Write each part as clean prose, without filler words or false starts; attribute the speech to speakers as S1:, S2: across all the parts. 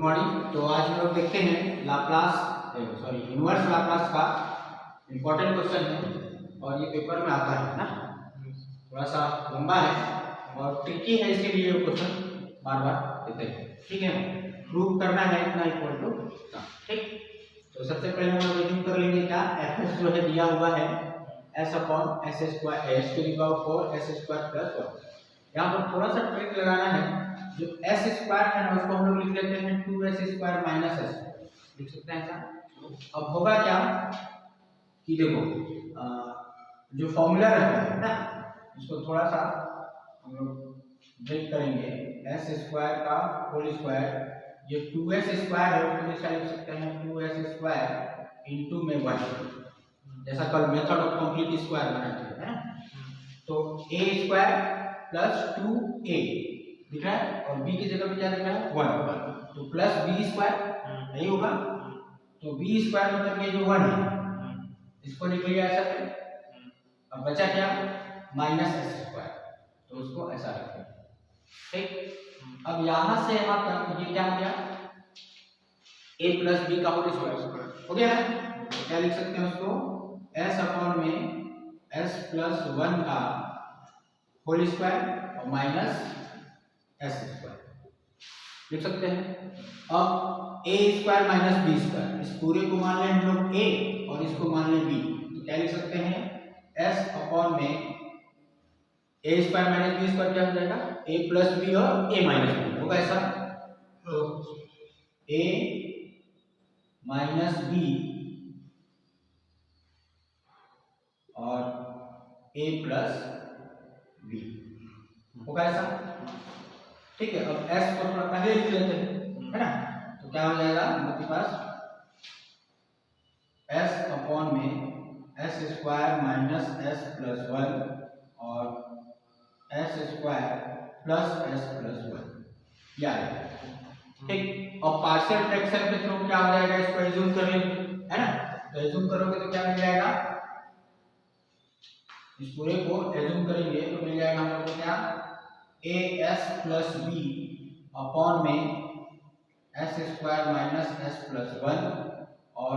S1: Morning. तो आज हम लोग देखते हैं इनवर्स लाप्लास का इम्पोर्टेंट क्वेश्चन है और ये पेपर में आता है ना, थोड़ा सा लंबा है और ट्रिकी है, इसीलिए ये क्वेश्चन बार बार देते हैं। ठीक है, प्रूव करना है इतना इक्वल टू ठीक। तो सबसे पहले हम लोग रिव्यू कर लेंगे क्या एफ एस जो है दिया हुआ है s upon s square s to the power 4 s square plus 1। यहाँ पर थोड़ा सा ट्रिक लगाना है, जो एस स्क्वायर है ना उसको हम लोग लिख लेते हैं 2s स्क्वायर माइनस एस, लिख सकते हैं ऐसा। अब होगा क्या कि देखो जो फॉर्मूला रहता है ना इसको थोड़ा सा हम लोग ब्रेक करेंगे। एस स्क्वायर का होल स्क्वायर, ये 2s स्क्वायर है उसको जैसा लिख सकते हैं 2s स्क्वायर इनटू में 1, जैसा कल मेथड ऑफ कंप्लीट स्क्वायर बनाते हैं ना। तो a स्क्वायर प्लस 2a दिख रहा है और b की जगह पे क्या दिख रहा है 1, तो प्लस b स्क्वायर नहीं होगा, तो b स्क्वायर मतलब ये जो 1 है इसको लिख लिया ऐसा करें। अब बचा क्या माइनस एस स्क्वायर, तो उसको ऐसा रखें ठीक। अब यहां से हम ये क्या हो गया a प्लस b का होल स्क्वायर हो गया ना, तो क्या लिख सकते हैं उसको s अपॉन में s प्लस 1 का होल स्क्वायर और माइनस एस स्क्वायर लिख सकते हैं। अब a square minus b square, इस पूरे को मान लें हम लोग a और इसको मान लें b, तो क्या लिख सकते हैं s अपॉन में a square minus b square क्या हो जाएगा a प्लस बी और a माइनस बी होगा ऐसा। तो a माइनस बी और a प्लस बी होगा ऐसा ठीक है। अब s को थोड़ा पहले लिख लेते हैं है ना, तो क्या हो जाएगा हमारे पास s अपॉन में s square minus s plus 1 और s square plus s plus 1 या ठीक। और पार्शियल फ्रैक्शन के थ्रू क्या हो जाएगा इसको एज्यूम कर लेंगे है ना, तो एज्यूम करोगे तो क्या मिल जाएगा, इस पूरे को एज्यूम करेंगे तो मिल जाएगा हम लोग को क्या as प्लस बी अपॉन में S square minus S plus 1 और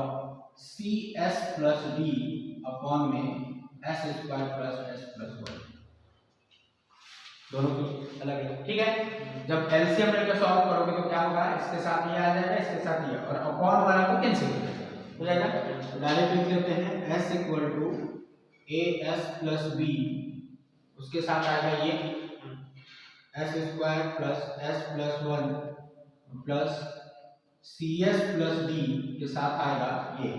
S1: C S plus D upon में S square plus S plus 1, दोनों की अलग अलग ठीक है। जब एलसीएम लेकर सॉल्व करोगे तो क्या होगा, इसके साथ ये आ जाएगा इसके साथ ये और अपॉन वाला को कैंसिल हो जाएगा, डायरेक्ट लिख लेते हैं s equal to a s plus b, उसके साथ आएगा ये s square plus S plus 1 plus c S plus d के साथ आएगा ये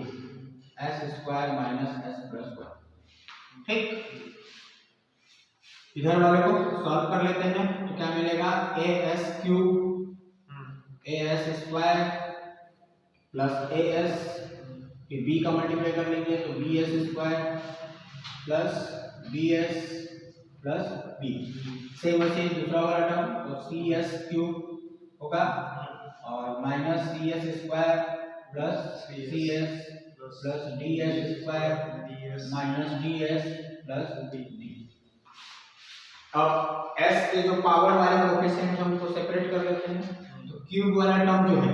S1: s square minus S plus 1 ठीक। इधर वाले को सॉल्व कर लेते हैं तो क्या मिलेगा a s cube a s square plus a s, फिर बी का मल्टीप्लाई कर लेंगे तो b s square plus b s plus b, same वैसे दूसरा वाला टर्म तो सी एस क्यूब होगा और minus c s square plus c S plus d s square minus d s plus d. अब s के जो पावर वाले कोएफिशिएंट हम उसको सेपरेट कर लेते हैं, तो क्यूब वाला टर्म जो है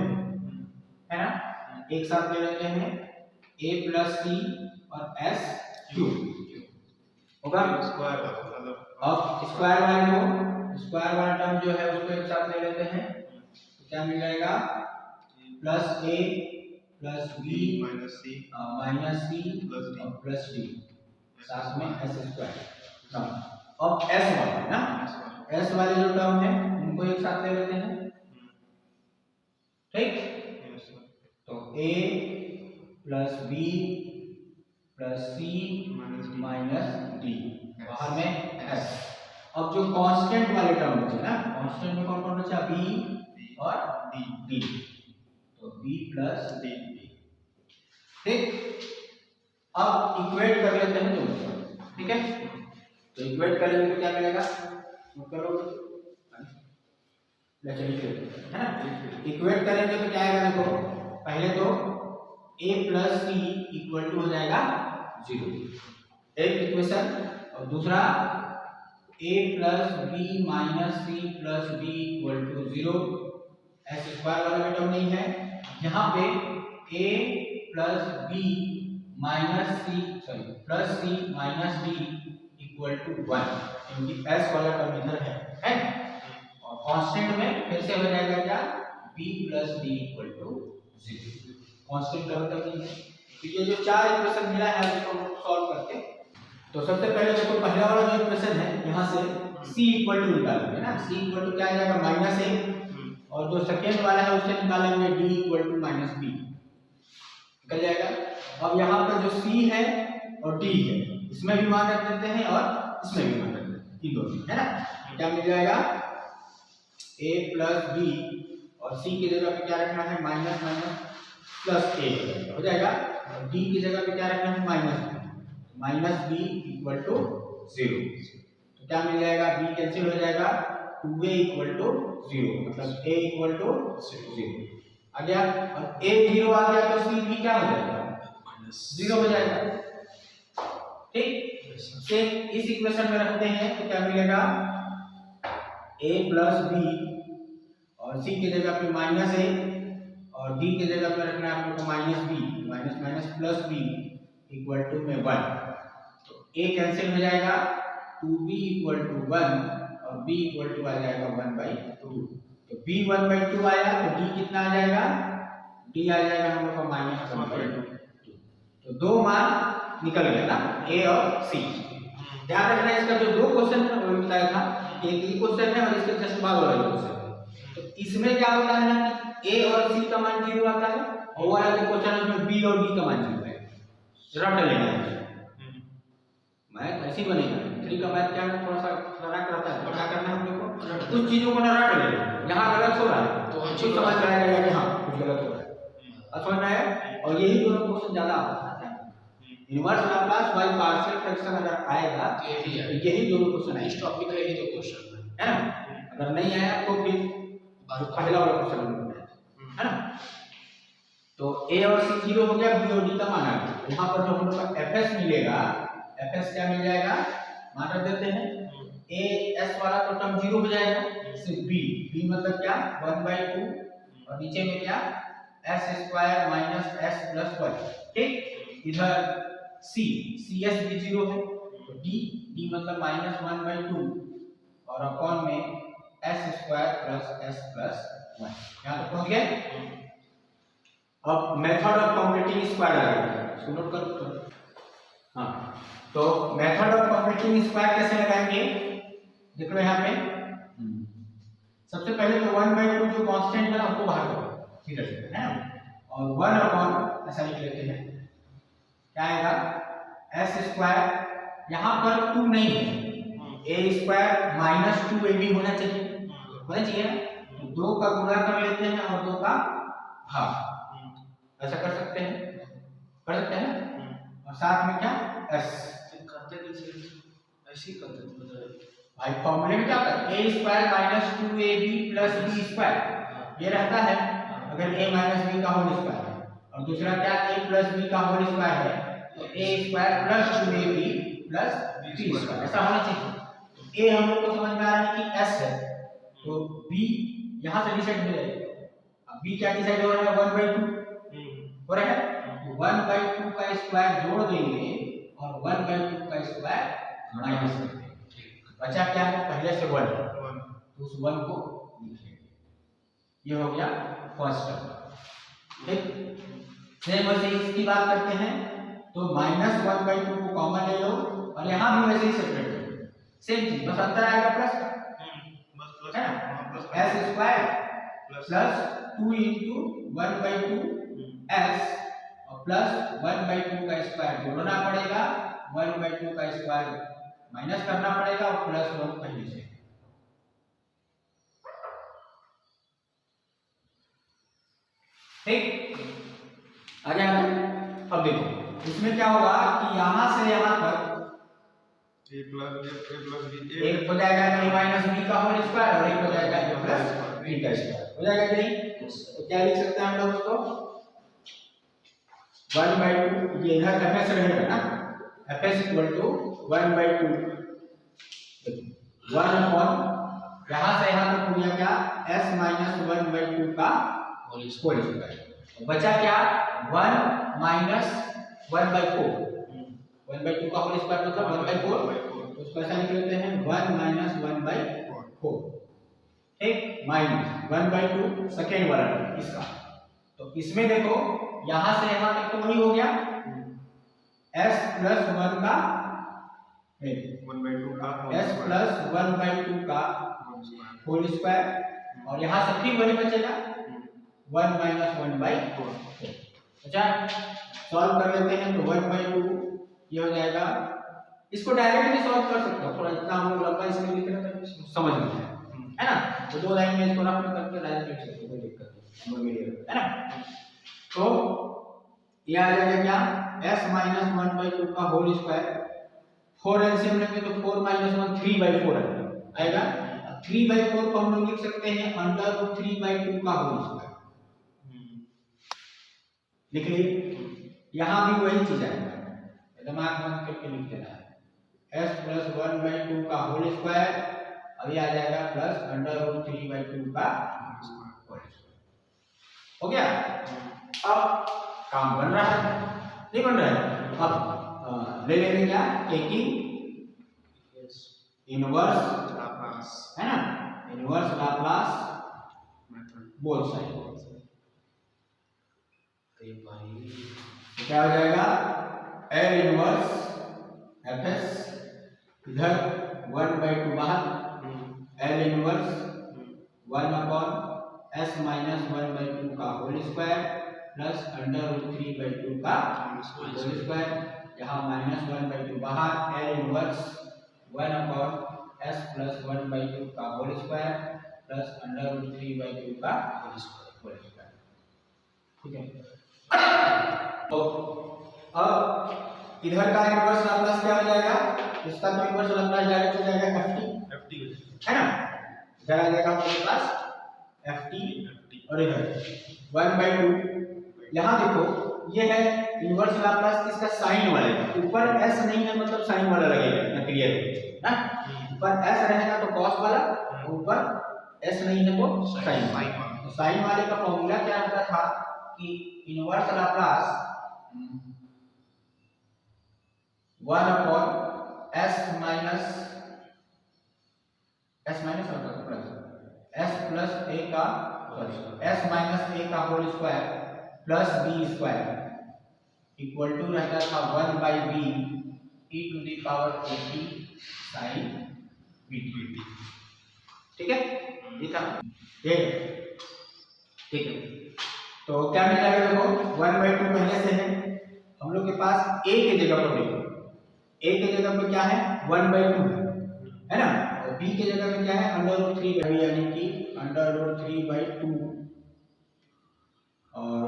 S1: ना एक साथ ले लेते हैं a प्लस सी और s क्यूब होगा स्क्वायर वाला। अब स्क्वायर वाला टर्म जो है उसको एक साथ ले लेते हैं तो क्या मिल जाएगा plus a plus b minus c plus d साथ में s स्क्वायर। अब s वाला है ना, s वाले जो टर्म है उनको एक साथ ले लेते हैं ठीक, तो a plus b plus c minus d बाहर में s। अब जो कांस्टेंट वाले टर्म बचे ना, कांस्टेंट में कौन कौन बचा b और d, तो b प्लस d ठीक। अब इक्वेट कर लेते हैं दोनों ठीक है, तो इक्वेट करेंगे तो क्या मिलेगा करो है ना, इक्वेट करेंगे तो क्या आएगा देखो, पहले तो a plus c equal to हो जाएगा 0 एक इक्वेशन, और दूसरा a plus b minus c plus d equal to 0 s square वाला भी टर्म नहीं है। यहाँ पे a plus b minus c sorry plus c minus d equal to 1, क्योंकि s वाला टर्म इधर है और कांस्टेंट में फिर से हो जाएगा क्या b plus d equal to 0। Constant term तक नहीं है। तो ये जो चार इक्वेशन मिला है इसको हम सॉल्व करते हैं। तो सबसे पहले देखो पहला वाला जो इक्वेशन है यहाँ से c इक्वल टू निकालेंगे ना, c इक्वल टू क्या आ जाएगा माइनस a, और जो सेकेंड वाला है उससे निकालेंगे d equal to minus b, निकल जाएगा। अब यहाँ पर जो c है और d है इसमें भी मान रख देते हैं और इसमें भी मान रख देते हैं, इन दोनों है ना। क्या मिल जाएगा a प्लस b और c की जगह पे क्या रखना है माइनस माइनस प्लस a हो जाएगा, और d की जगह पे क्या रखना है माइनस b इक्वल टू 0। तो क्या मिल जाएगा b कैंसिल हो जाएगा 2a इक्वल टू 0, मतलब a इक्वल टू 0 आ गया। और a 0 आ गया तो c भी क्या हो जाएगा 0 हो जाएगा। ठीक, सेम इस इक्वेशन में रखते हैं तो क्या मिलेगा a प्लस b और c की जगह पे माइनस a और d की जगह पे रखना है आप लोग को minus b, minus minus plus b equal to में 1। तो a कैंसिल हो जाएगा 2b इक्वल टू 1 और b इक्वल टू आ जाएगा 1/2। तो b 1/2 आया तो d कितना आ जाएगा, d आ जाएगा हम लोग का माइनस 1/2। तो दो मान निकल गया ना a और c। ध्यान रखना इसका जो दो क्वेश्चन है वो बताया था, एक ही क्वेश्चन है और इसके जस्ट बाद वाला क्वेश्चन है। तो इसमें क्या होता है ना कि a और c का मान 0 आता है और वो वाला जो क्वेश्चन है उसमें b और d का मान 0 है। रट लेना है मैथ ऐसी बनेगा। 3 का मैथ क्या है थोड़ा सा रट रहता है, तो क्या करना है हम लोग को कुछ चीजों को ना रट लेना, जहां गलत हो रहा है तो कुछ समझ में आएगा कि हां कुछ गलत हो रहा है, समझ में आया। और यही दोनों क्वेश्चन ज्यादा आता है। Inverse Laplace by partial fraction अगर आएगा तो यही दोनों क्वेश्चन है, इस टॉपिक का यही दो क्वेश्चन है ना। अगर नहीं आया तो फिर पहला वाला क्वेश्चन है ना। तो a और c 0 हो गया, b और d का मान आ गया। यहाँ पर जो हम लोग का fs मिलेगा, fs क्या मिल जाएगा मान रख देते हैं a s वाला तो टर्म 0 हो जाएगा, सिर्फ b मतलब क्या 1/2 और नीचे में क्या s square minus s plus 1। ठीक, इधर c cs भी 0 है तो d मतलब माइनस 1/2 और अपॉन में s square plus s plus 1। यहाँ तक पहुंच गए। अब मेथड ऑफ कंप्लीटिंग स्क्वायर लगाएंगे, इसको नोट करो। हाँ, तो मेथड ऑफ कंप्लीटिंग स्क्वायर कैसे लगाएंगे देख लो यहाँ पे। सबसे पहले तो 1/2 जो कांस्टेंट है ना उसको बाहर करो सीधा सीधा है ना, और 1 अपॉन ऐसा लिख लेते हैं क्या आएगा s स्क्वायर। यहाँ पर 2 नहीं है, a स्क्वायर माइनस 2ab होना चाहिए ना, तो 2 का गुणा कर लेते हैं और 2 का भाग, ऐसा कर सकते हैं और साथ में क्या s करते ऐसे करते भाई फॉर्मूले में क्या करते a square minus 2ab plus b square ये रहता है अगर a माइनस b का होल स्क्वायर है, और दूसरा क्या a प्लस b का होल स्क्वायर है तो a square plus 2ab plus b square ऐसा होना चाहिए। तो a हम लोग को समझ में आ रहा है कि s है तो b यहां से डिसाइड हो जाएगा। अब b क्या डिसाइड हो रहा है 1/2 हो रहा है, 1/2 का स्क्वायर जोड़ देंगे और 1/2 का स्क्वायर माइनस कर देंगे। बचा क्या है पहले से 1 तो उस 1 को लिख लेंगे। ये हो गया फर्स्ट टर्म। ठीक, सेम वैसे इसकी बात करते हैं तो -1/2 को कॉमन ले लो और यहां भी वैसे ही सेपरेट कर लो, सेम चीज बस अंतर आएगा प्लस का है ना, s square plus 2 into 1/2 s और प्लस 1/2 का स्क्वायर जोड़ना पड़ेगा, 1/2 का स्क्वायर माइनस करना पड़ेगा और प्लस 1 पहले से। ठीक, आ गया। अब देखो इसमें क्या होगा कि यहां से यहां तक एक हो जाएगा a माइनस b का होल स्क्वायर और एक हो जाएगा a प्लस b का स्क्वायर हो जाएगा कि नहीं। तो क्या लिख सकते हैं हम लोग उसको 1/2 ये इधर fs रहेगा ना, fs इक्वल टू 1/2 1 अपॉन यहाँ से यहाँ तक हो गया क्या, s माइनस 1/2 का होल स्क्वायर। बचा क्या, 1 माइनस 1/4, 1/2 का होल स्क्वायर मतलब 1/4, तो उसको ऐसा लिख लेते हैं 1 माइनस 1/4, ठीक, माइनस 1/2 सेकेंड वाला इसका। तो इसमें देखो यहाँ से यहाँ तक तो वही हो गया, s प्लस 1 का 1/2 का s प्लस 1/2 का होल स्क्वायर, और यहाँ से फिर वही बचेगा 1 माइनस 1/4। अच्छा, सॉल्व कर लेते हैं तो 1/2 ये हो जाएगा। इसको डायरेक्टली सॉल्व कर सकते हो, थोड़ा इतना हम लोग लंबा इसमें लिख रहे थे समझ में है ना, तो 2 लाइन में इसको रफ करके डायरेक्ट लिख सकते हो, कोई दिक्कत नहीं है ना। तो ये आ जाएगा क्या, s माइनस 1/2 का होल स्क्वायर, 4 एलसीएम लेंगे तो 4 माइनस 1 3/4 आएगा। 3/4 को हम लोग लिख सकते हैं अंडर रूट 3/2 का होल स्क्वायर, लिख लिए। यहाँ भी वही चीज आएगा, दिमाग बंद करके लिख देना है, s प्लस 1/2 का होल स्क्वायर, अभी आ जाएगा प्लस अंडर रूट 3/2 का होल स्क्वायर। हो गया। अब काम बन रहा है, नहीं बन रहा है, अब ले लेंगे क्या, टेकिंग इनवर्स लाप्लास, है ना, इनवर्स लाप्लास बोथ साइड। क्या हो जाएगा, L इनवर्स fs, इधर 1/2 बाहर, L इनवर्स 1/s माइनस 1/2 का whole square plus under root 3/2 का होल स्क्वायर, यहाँ माइनस 1/2 बाहर, L इनवर्स 1/s प्लस 1/2 का whole square plus under root 3/2 का होल स्क्वायर, ठीक है। तो अब इधर का इनवर्स लाप्लास क्या हो जाएगा, इसका तो इनवर्स लाप्लास डायरेक्ट हो जाएगा ft, है ना, इधर आ जाएगा हमारे पास ft, और इधर 1/2। यहाँ देखो ये है इनवर्स लाप्लास किसका, साइन वाले का, ऊपर s नहीं है मतलब साइन वाला लगेगा ना, क्लियर है ना, ऊपर s रहेगा तो cos वाला, ऊपर s नहीं है तो साइन वाला। तो साइन वाले का फॉर्मूला क्या होता था कि inverse Laplace 1/s minus s plus a का s माइनस a का whole square plus b square equal to रहता था 1/b e to the power 80 sin bt, ठीक है, ये था ये, ठीक है। तो क्या मिल जाएगा, देखो 1/2 पहले से है हम लोग के पास, a के जगह पर देखो, a के जगह पे क्या है 1/2 है ना, और b के जगह पे क्या है अंडर रूट 3/2, यानी कि अंडर रूट 3/2 और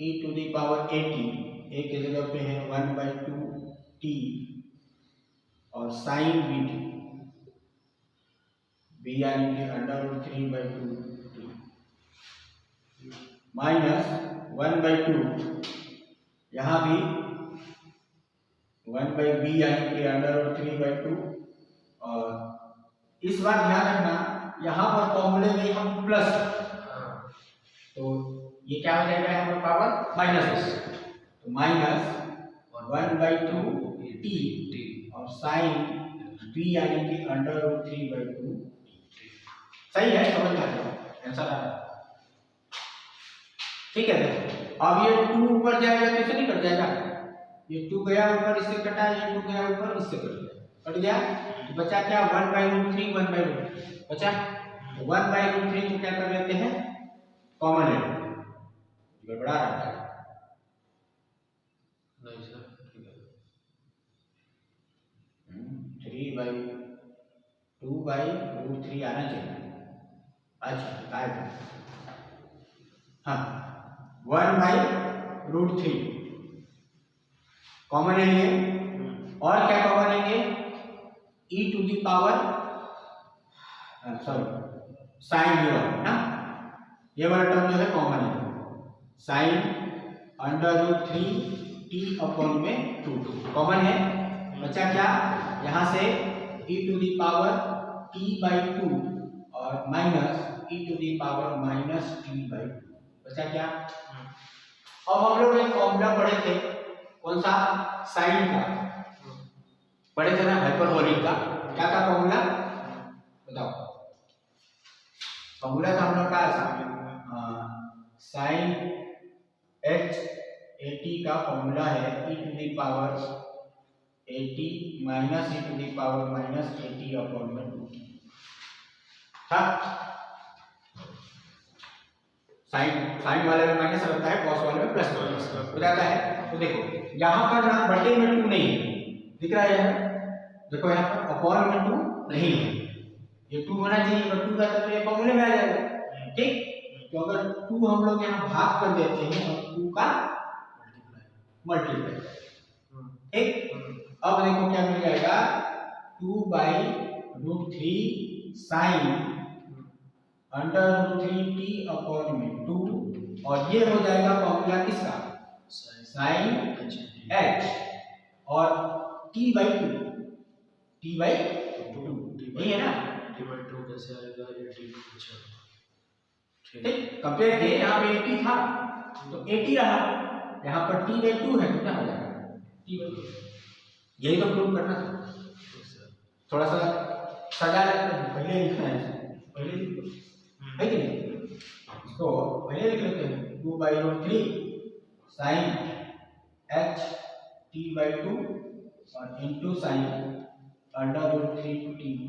S1: e to the power 80, a के जगह पे है 1/2t और sin bt, b यानी कि अंडर रूट 3/2t माइनस 1/2, यहाँ भी 1/b यानी कि अंडर रूट 3/2, और इस बार ध्यान रखना यहाँ पर फॉर्मूले में हम प्लस, तो ये क्या हो जाएगा यहाँ पर पावर माइनस, तो माइनस 1/2t और साइन b यानी कि अंडर रूट 3/2, सही है, समझ में आया आंसर आ रहा है, ठीक है। देखो अब ये 2 ऊपर जाएगा तो इसे नहीं कट जाएगा, ये 2 गया ऊपर इससे कटा, ये 2 गया ऊपर इससे कट गया, तो बचा क्या 1/√3, 1/√3 बचा, 1/√3 को क्या कर लेते हैं कॉमन ले, गड़बड़ा रहा है नहीं सर, ठीक है, 3/2/√3 आना चाहिए, अच्छा आएगा, हाँ 1/√3 कॉमन लेंगे, और क्या कॉमन लेंगे e to the power sorry sine ना, ये वाला टर्म जो है कॉमन है, साइन √3t/2 कॉमन है, बचा क्या यहाँ से e to the power t/2 और minus e to the power minus t by two. बचा क्या? अब हम लोग एक फॉर्मूला पढ़े थे, कौन सा? साइन का पढ़े थे ना, हाइपरबोलिक का। क्या था फॉर्मूला? बताओ। फॉर्मूला था हम लोग का साइन एच एटी का फॉर्मूला है e to the power 80 minus e to the power minus 80 upon में 2 था। साइन वाले में माइनस रहता है, कॉस वाले में प्लस हो जाता है। तो देखो यहाँ पर ना बटे में 2 नहीं है, दिख रहा है? देखो यहाँ पर अपॉन में 2 नहीं है, ये 2 होना चाहिए, पर 2 का तो ये फॉर्मूले में आ जाएगा। ठीक, तो अगर 2 हम लोग यहाँ भाग कर देते हैं और 2 का मल्टीप्लाई, ठीक। अब देखो क्या मिल जाएगा, 2/√3 साइन √3t अपॉन में 2, और ये हो जाएगा फॉर्मूला किसका? साइन h और t/2 यही है ना?
S2: t/2 कैसे आएगा? ये t अच्छा
S1: ठीक, कंपेयर किए, यहाँ पे 80 था तो 80 रहा, यहाँ पर t/2 है तो क्या हो जाएगा? t/2। यही तो प्रूव करना था। थोड़ा सा सजा पहले लिखना है, पहले है कि नहीं? इसको पहले लिख लेते हैं, 2/√3 साइन h t/2 और इनटू साइन √3t/2।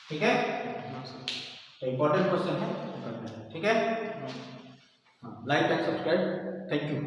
S1: ठीक है, तो इंपॉर्टेंट क्वेश्चन है, ठीक है। Like and subscribe, thank you.